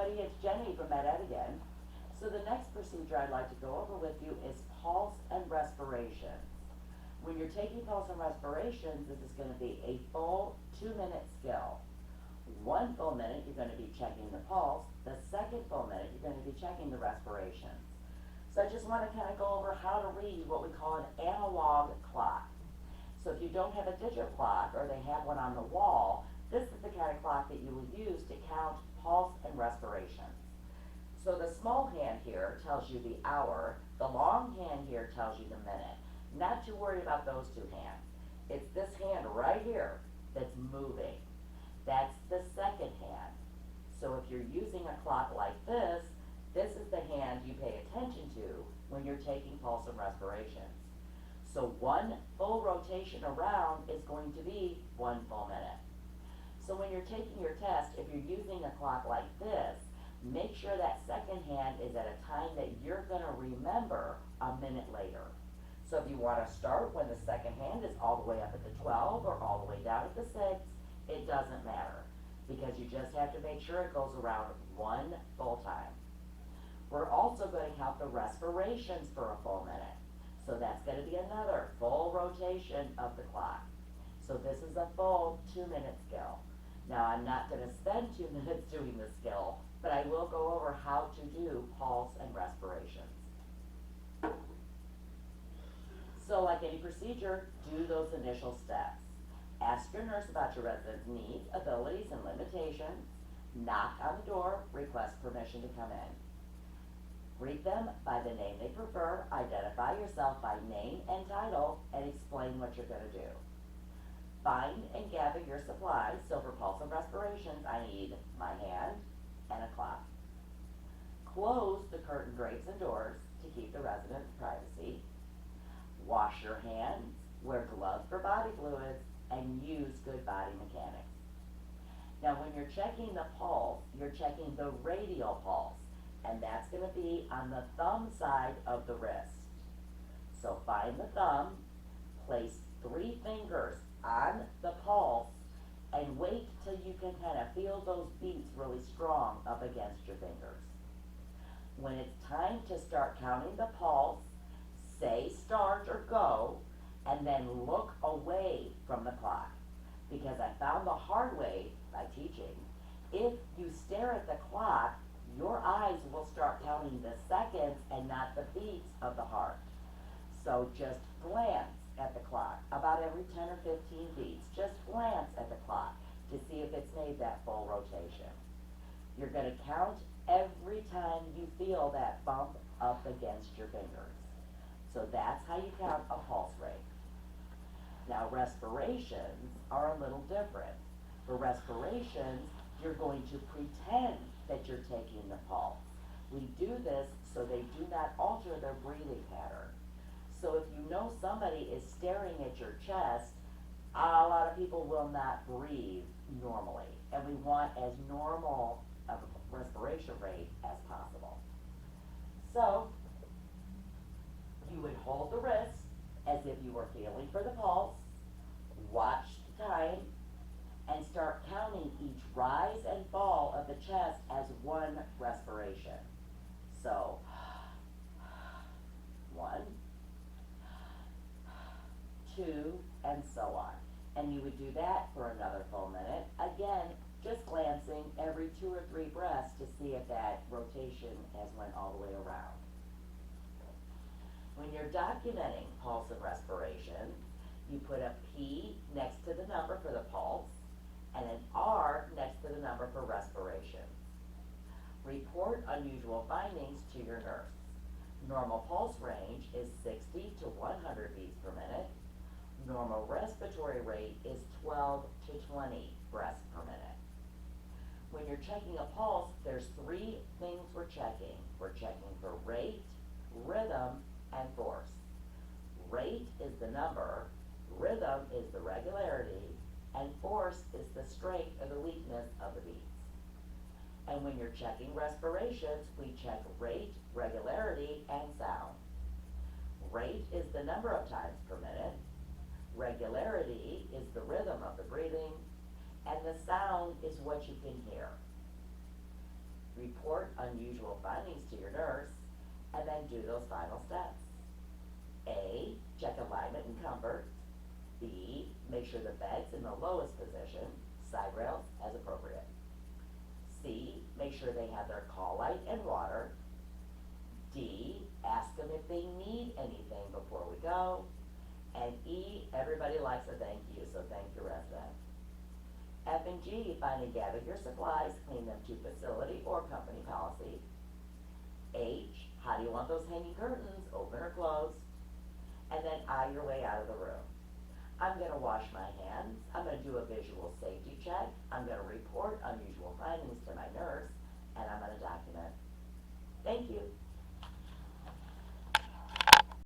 everybody, it's Jenny from Med Ed again. So the next procedure I'd like to go over with you is pulse and respirations. When you're taking pulse and respirations, this is going to be a full 2-minute skill. 1 full minute, you're going to be checking the pulse. The second full minute, you're going to be checking the respirations. So I just want to kind of go over how to read what we call an analog clock. So if you don't have a digital clock, or they have one on the wall, this is the kind of clock that you will use to count pulse and respirations. So the small hand here tells you the hour, the long hand here tells you the minute. Not too worried about those two hands. It's this hand right here that's moving. That's the second hand. So if you're using a clock like this is the hand you pay attention to when you're taking pulse and respirations. So 1 full rotation around is going to be 1 full minute. So when you're taking your test, if you're using a clock like this, make sure that second hand is at a time that you're going to remember a minute later. So if you want to start when the second hand is all the way up at the 12 or all the way down at the 6, it doesn't matter, because you just have to make sure it goes around 1 full time. We're also going to count the respirations for a full minute. So that's going to be another full rotation of the clock. So this is a full 2-minute skill. Now I'm not going to spend 2 minutes doing the skill, but I will go over how to do pulse and respirations. So like any procedure, do those initial steps. Ask your nurse about your resident's needs, abilities, and limitations. Knock on the door, request permission to come in. Greet them by the name they prefer, identify yourself by name and title, and explain what you're going to do. Find and gather your supplies. So for pulse and respirations, I need my hand and a clock. Close the curtain drapes and doors to keep the resident's privacy. Wash your hands, wear gloves for body fluids, and use good body mechanics. Now when you're checking the pulse, you're checking the radial pulse, and that's going to be on the thumb side of the wrist. So find the thumb, place 3 fingers on the pulse, and wait till you can kind of feel those beats really strong up against your fingers. When it's time to start counting the pulse, say start or go, and then look away from the clock. Because I found the hard way by teaching, if you stare at the clock, your eyes will start counting the seconds and not the beats of the heart. So just glance at the clock about every 10 or 15 beats. Just glance at the clock to see if it's made that full rotation. You're going to count every time you feel that bump up against your fingers. So that's how you count a pulse rate. Now respirations are a little different. For respirations, you're going to pretend that you're taking the pulse. We do this so they do not alter their breathing pattern. So if you know somebody is staring at your chest, a lot of people will not breathe normally. And we want as normal of a respiration rate as possible. So you would hold the wrist as if you were feeling for the pulse, watch the time, and start counting each rise and fall of the chest as 1 respiration. So 1, 2, and so on. And you would do that for another full minute. Again, just glancing every 2 or 3 breaths to see if that rotation has went all the way around. When you're documenting pulse and respiration, you put a P next to the number for the pulse and an R next to the number for respiration. Report unusual findings to your nurse. Normal pulse range is 60 to 100 beats per minute. Normal respiratory rate is 12 to 20 breaths per minute. When you're checking a pulse, there's 3 things we're checking. We're checking for rate, rhythm, and force. Rate is the number, rhythm is the regularity, and force is the strength or the weakness of the beats. And when you're checking respirations, we check rate, regularity, and sound. Rate is the number of times per minute, regularity is the rhythm of the breathing, and the sound is what you can hear. report unusual findings to your nurse, and then do those final steps. A, check alignment and comfort. B, make sure the bed's in the lowest position, side rails as appropriate. C, make sure they have their call light and water. D, ask them if they need anything before we go. And E, everybody likes a thank you, so thank your resident. F and G, find and gather your supplies, clean them to facility or company policy. H, how do you want those hanging curtains, open or closed? And then I your way out of the room. I'm gonna wash my hands, I'm gonna do a visual safety check, I'm gonna report unusual findings to my nurse, and I'm gonna document. Thank you.